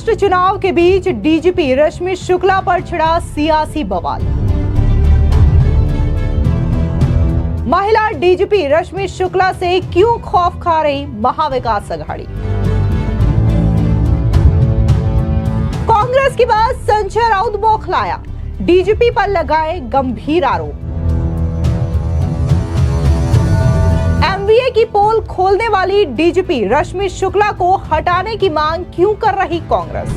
महाराष्ट्र चुनाव के बीच डीजीपी रश्मि शुक्ला पर छिड़ा सियासी बवाल। महिला डीजीपी रश्मि शुक्ला से क्यों खौफ खा रही महाविकास अघाड़ी। कांग्रेस की बात संजय राउत बौखलाया, डीजीपी पर लगाए गंभीर आरोप। एमवीए की पोल खोलने वाली डीजीपी रश्मि शुक्ला को हटाने की मांग क्यों कर रही कांग्रेस।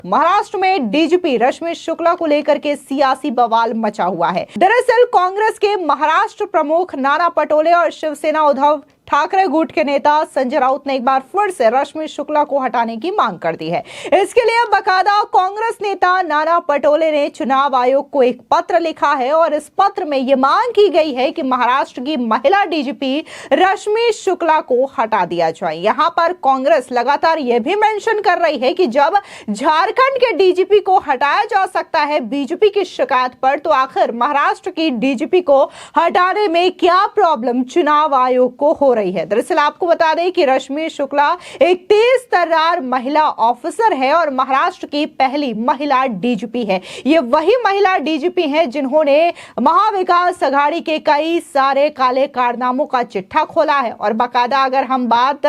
महाराष्ट्र में डीजीपी रश्मि शुक्ला को लेकर के सियासी बवाल मचा हुआ है। दरअसल कांग्रेस के महाराष्ट्र प्रमुख नाना पटोले और शिवसेना उद्धव ठाकरे गुट के नेता संजय राउत ने एक बार फिर से रश्मि शुक्ला को हटाने की मांग कर दी है। इसके लिए बाकायदा कांग्रेस नेता नाना पटोले ने चुनाव आयोग को एक पत्र लिखा है और इस पत्र में यह मांग की गई है कि महाराष्ट्र की महिला डीजीपी रश्मि शुक्ला को हटा दिया जाए। यहां पर कांग्रेस लगातार यह भी मेंशन कर रही है कि जब झारखंड के डीजीपी को हटाया जा सकता है बीजेपी की शिकायत पर, तो आखिर महाराष्ट्र की डीजीपी को हटाने में क्या प्रॉब्लम चुनाव आयोग को हो रही है। दरअसल आपको बता दें कि रश्मि शुक्ला एक तेज तर्रार महिला ऑफिसर है और महाराष्ट्र की पहली महिला डीजीपी है। ये वही महिला डीजीपी है जिन्होंने महाविकास अघाड़ी के कई सारे काले कारनामों का चिट्ठा खोला है। और बाकायदा अगर हम बात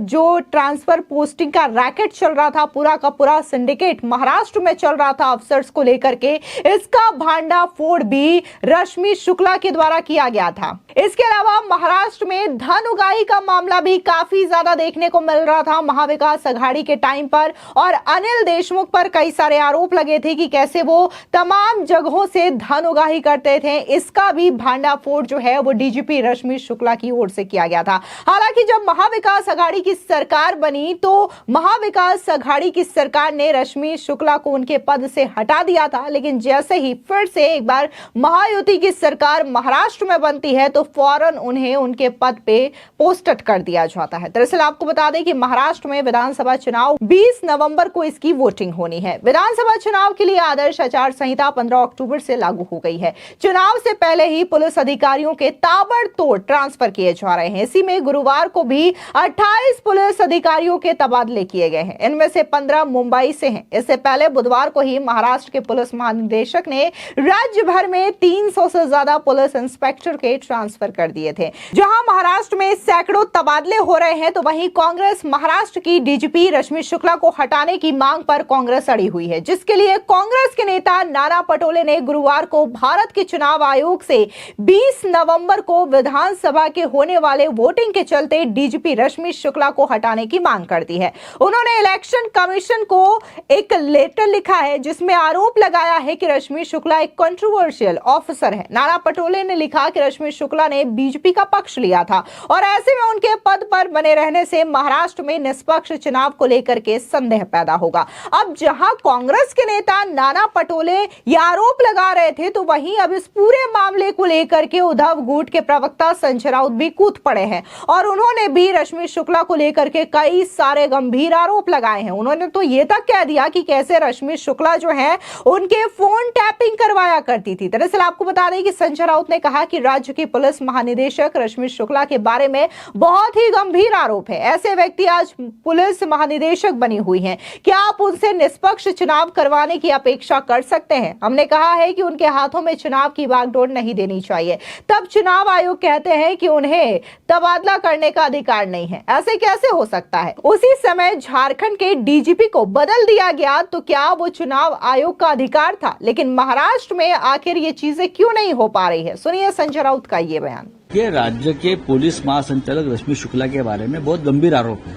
जो ट्रांसफर पोस्टिंग का रैकेट चल रहा था, पूरा का पूरा सिंडिकेट महाराष्ट्र में चल रहा था अफसर्स को लेकर के, इसका भांडाफोड़ भी रश्मि शुक्ला के द्वारा किया गया था। इसके अलावा महाराष्ट्र में धन उगाही का मामला भी काफी ज्यादा देखने को मिल रहा था महाविकास अघाड़ी के टाइम पर, और अनिल देशमुख पर कई सारे आरोप लगे थे कि कैसे वो तमाम जगहों से धन उगाही करते थे। इसका भी भांडाफोड़ जो है वो डीजीपी रश्मि शुक्ला की ओर से किया गया था। हालांकि जब महाविकास अघाड़ी की सरकार बनी तो महाविकास अघाड़ी की सरकार ने रश्मि शुक्ला को उनके पद से हटा दिया था, लेकिन जैसे ही फिर से एक बार महायुति की सरकार महाराष्ट्र में बनती है तो फौरन उन्हें उनके पद पे पोस्टेड कर दिया जाता है। दरअसल आपको बता दें कि महाराष्ट्र में विधानसभा चुनाव 20 नवंबर को इसकी वोटिंग होनी है। विधानसभा चुनाव के लिए आदर्श आचार संहिता 15 अक्टूबर से लागू हो गई है। चुनाव से पहले ही पुलिस अधिकारियों के ताबड़तोड़ ट्रांसफर किए जा रहे हैं। इसी में गुरुवार को भी 28 पुलिस अधिकारियों के तबादले किए गए हैं। इनमें से 15 मुंबई से हैं। इससे पहले बुधवार को ही महाराष्ट्र के पुलिस महानिदेशक ने राज्य भर में 300 से ज्यादा पुलिस इंस्पेक्टर के ट्रांसफर कर दिए थे। जहां महाराष्ट्र में सैकड़ों तबादले हो रहे हैं तो वहीं कांग्रेस महाराष्ट्र की डीजीपी रश्मि शुक्ला को हटाने की मांग पर कांग्रेस अड़ी हुई है, जिसके लिए कांग्रेस के नेता नाना पटोले ने गुरुवार को भारत के चुनाव आयोग से 20 नवंबर को विधानसभा के होने वाले वोटिंग के चलते डीजीपी रश्मि शुक्ला को हटाने की मांग कर दी है। उन्होंने इलेक्शन कमीशन को एक लेटर लिखा है जिसमें आरोप लगाया है कि रश्मि शुक्ला एक कंट्रोवर्शियल ऑफिसर है। नाना पटोले ने लिखा कि रश्मि शुक्ला ने बीजेपी का पक्ष लिया था और ऐसे में उनके पद पर बने रहने से महाराष्ट्र में निष्पक्ष चुनाव को लेकर के संदेह पैदा होगा। अब जहां कांग्रेस के नेता नाना पटोले ये आरोप लगा रहे थे तो वहीं अब इस पूरे मामले को लेकर के उद्धव गुट के प्रवक्ता संजय राउत भी कूद पड़े हैं और उन्होंने भी रश्मि शुक्ला को लेकर के कई सारे गंभीर आरोप लगाए हैं। उन्होंने तो ये तक कह दिया कि कैसे रश्मि शुक्ला जो है उनके फोन टैपिंग करवाया करती थी। दरअसल आपको बता दें कि संजय राउत ने कहा कि राज्य की पुलिस महानिदेशक रश्मि शुक्ला के बारे में बहुत ही गंभीर आरोप है। ऐसे व्यक्ति आज पुलिस महानिदेशक बनी हुई हैं। क्या आप उनसे निष्पक्ष चुनाव करवाने की अपेक्षा कर सकते हैं? हमने कहा है कि उनके हाथों में चुनाव की बागडोर नहीं देनी चाहिए। तब चुनाव आयोग कहते हैं कि उन्हें तबादला करने का अधिकार नहीं है। ऐसे कैसे हो सकता है? उसी समय झारखंड के डीजीपी को बदल दिया गया तो क्या वो चुनाव आयोग का अधिकार था? लेकिन महाराष्ट्र में आखिर ये चीजें क्यों नहीं हो पा रही है? सुनिए संजय राउत का ये बयान। कि राज्य के पुलिस महासंचालक रश्मि शुक्ला के बारे में बहुत गंभीर आरोप है।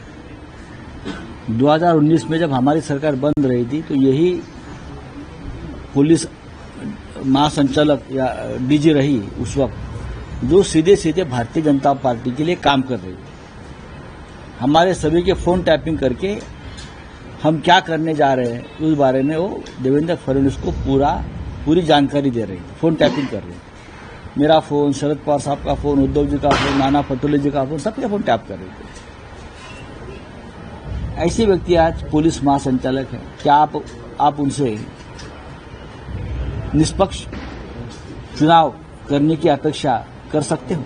2019 में जब हमारी सरकार बन रही थी तो यही पुलिस महासंचालक या डीजी रही उस वक्त, जो सीधे सीधे भारतीय जनता पार्टी के लिए काम कर रही थी। हमारे सभी के फोन टैपिंग करके हम क्या करने जा रहे हैं उस बारे में वो देवेंद्र फडणवीस को पूरी जानकारी दे रही, फोन टैपिंग कर रही। मेरा फोन, शरद पवार साहब का फोन, उद्धव जी का फोन, नाना पटोले जी का फोन, सबके फोन टैप कर रहे थे। ऐसे व्यक्ति आज पुलिस महासंचालक हैं। क्या आप उनसे निष्पक्ष चुनाव करने की अपेक्षा कर सकते हो?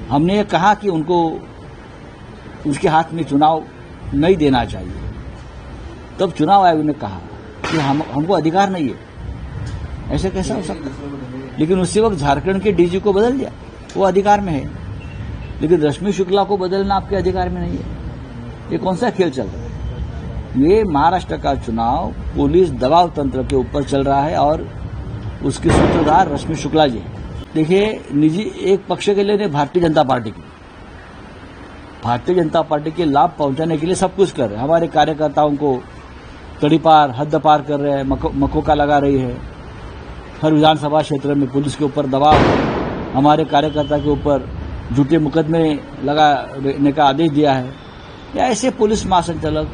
हमने ये कहा कि उनको उसके हाथ में चुनाव नहीं देना चाहिए। तब चुनाव आयोग ने कहा कि हमको अधिकार नहीं है, ऐसे कैसा हो सकता है। लेकिन उसी वक्त झारखंड के डीजी को बदल दिया, वो अधिकार में है, लेकिन रश्मि शुक्ला को बदलना आपके अधिकार में नहीं है। ये कौन सा खेल चल रहा है? ये महाराष्ट्र का चुनाव पुलिस दबाव तंत्र के ऊपर चल रहा है और उसके सूत्रधार रश्मि शुक्ला जी है। देखिए, निजी एक पक्ष के लिए नहीं, भारतीय जनता पार्टी के लाभ पहुंचाने के लिए सब कुछ कर रहे हैं। हमारे कार्यकर्ताओं को तड़ीपार हद पार कर रहे हैं, मकोका लगा रही है। हर विधानसभा क्षेत्र में पुलिस के ऊपर दबाव, हमारे कार्यकर्ता के ऊपर झूठे मुकदमे लगाने का आदेश दिया है। या ऐसे पुलिस महासंचालक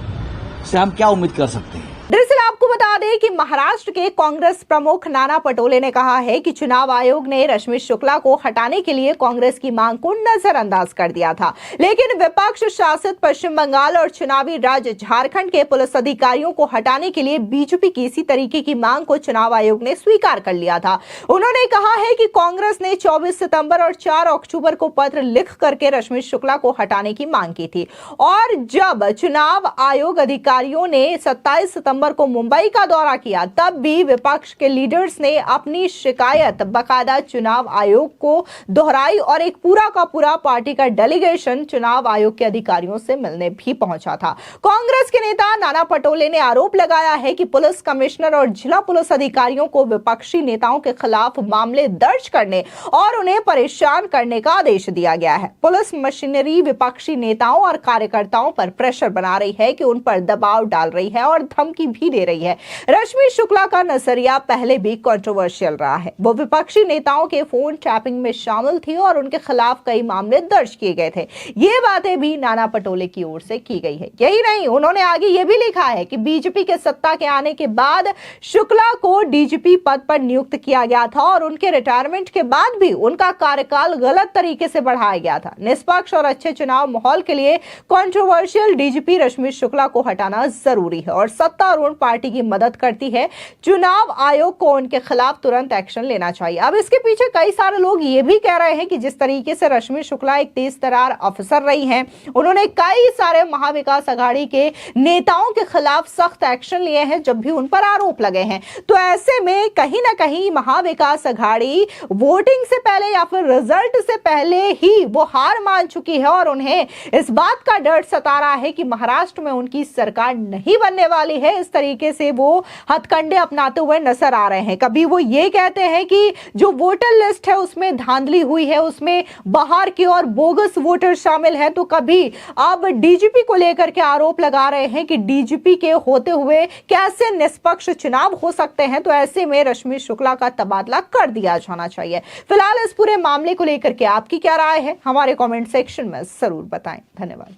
से हम क्या उम्मीद कर सकते हैं? दरअसल आपको बता दें कि महाराष्ट्र के कांग्रेस प्रमुख नाना पटोले ने कहा है कि चुनाव आयोग ने रश्मि शुक्ला को हटाने के लिए कांग्रेस की मांग को नजरअंदाज कर दिया था, लेकिन विपक्ष शासित पश्चिम बंगाल और चुनावी राज्य झारखंड के पुलिस अधिकारियों को हटाने के लिए बीजेपी की इसी तरीके की मांग को चुनाव आयोग ने स्वीकार कर लिया था। उन्होंने कहा है कि कांग्रेस ने 24 सितंबर और 4 अक्टूबर को पत्र लिख करके रश्मि शुक्ला को हटाने की मांग की थी, और जब चुनाव आयोग अधिकारियों ने 27 सितंबर को मुंबई का दौरा किया, तब भी विपक्ष के लीडर्स ने अपनी शिकायत बकायदा चुनाव आयोग को दोहराई और एक पूरा का पूरा पार्टी का डेलीगेशन चुनाव आयोग के अधिकारियों से मिलने भी पहुंचा था। कांग्रेस के नेता नाना पटोले ने आरोप लगाया है कि पुलिस कमिश्नर और जिला पुलिस अधिकारियों को विपक्षी नेताओं के खिलाफ मामले दर्ज करने और उन्हें परेशान करने का आदेश दिया गया है। पुलिस मशीनरी विपक्षी नेताओं और कार्यकर्ताओं पर प्रेशर बना रही है कि उन पर दबाव डाल रही है और धमकी भी दे रही है। रश्मि शुक्ला का नजरिया पहले भी कंट्रोवर्शियल रहा है। वो विपक्षी नेताओं के फोन टैपिंग में शामिल थी और उनके खिलाफ कई मामले दर्ज किए गए थे। ये बातें भी नाना पटोले की ओर से की गई है। यही नहीं, उन्होंने आगे ये भी लिखा है कि बीजेपी के सत्ता के आने के बाद शुक्ला को डीजीपी पद पर नियुक्त किया गया था और उनके रिटायरमेंट के बाद भी उनका कार्यकाल गलत तरीके से बढ़ाया गया था। निष्पक्ष और अच्छे चुनाव माहौल के लिए कंट्रोवर्शियल डीजीपी रश्मि शुक्ला को हटाना जरूरी है और सत्तारूढ़ पार्टी की मदद करती है। चुनाव आयोग को उनके खिलाफ तुरंत एक्शन लेना चाहिए। अब इसके पीछे कई सारे लोग ये भी कह रहे हैं कि जिस तरीके से रश्मि शुक्ला एक तेज तर्रार अफसर रही हैं, उन्होंने कई सारे महाविकास आघाड़ी के नेताओं के खिलाफ सख्त एक्शन लिए हैं जब भी उन पर आरोप लगे हैं। तो ऐसे में कहीं ना कहीं महाविकास आघाड़ी वोटिंग से पहले या फिर रिजल्ट से पहले ही वो हार मान चुकी है और उन्हें इस बात का डर सता रहा है कि महाराष्ट्र में उनकी सरकार नहीं बनने वाली है। इस तरीके से वो हथकंडे अपनाते हुए नजर आ रहे हैं। कभी वो ये कहते हैं कि जो वोटर लिस्ट है उसमें धांधली हुई है, उसमें बाहर के और बोगस वोटर शामिल हैं, तो कभी अब डीजीपी को लेकर के आरोप लगा रहे हैं कि डीजीपी के होते हुए कैसे निष्पक्ष चुनाव हो सकते हैं। तो ऐसे में रश्मि शुक्ला का तबादला कर दिया जाना चाहिए। फिलहाल इस पूरे मामले को लेकर के आपकी क्या राय है, हमारे कमेंट सेक्शन में जरूर बताएं। धन्यवाद।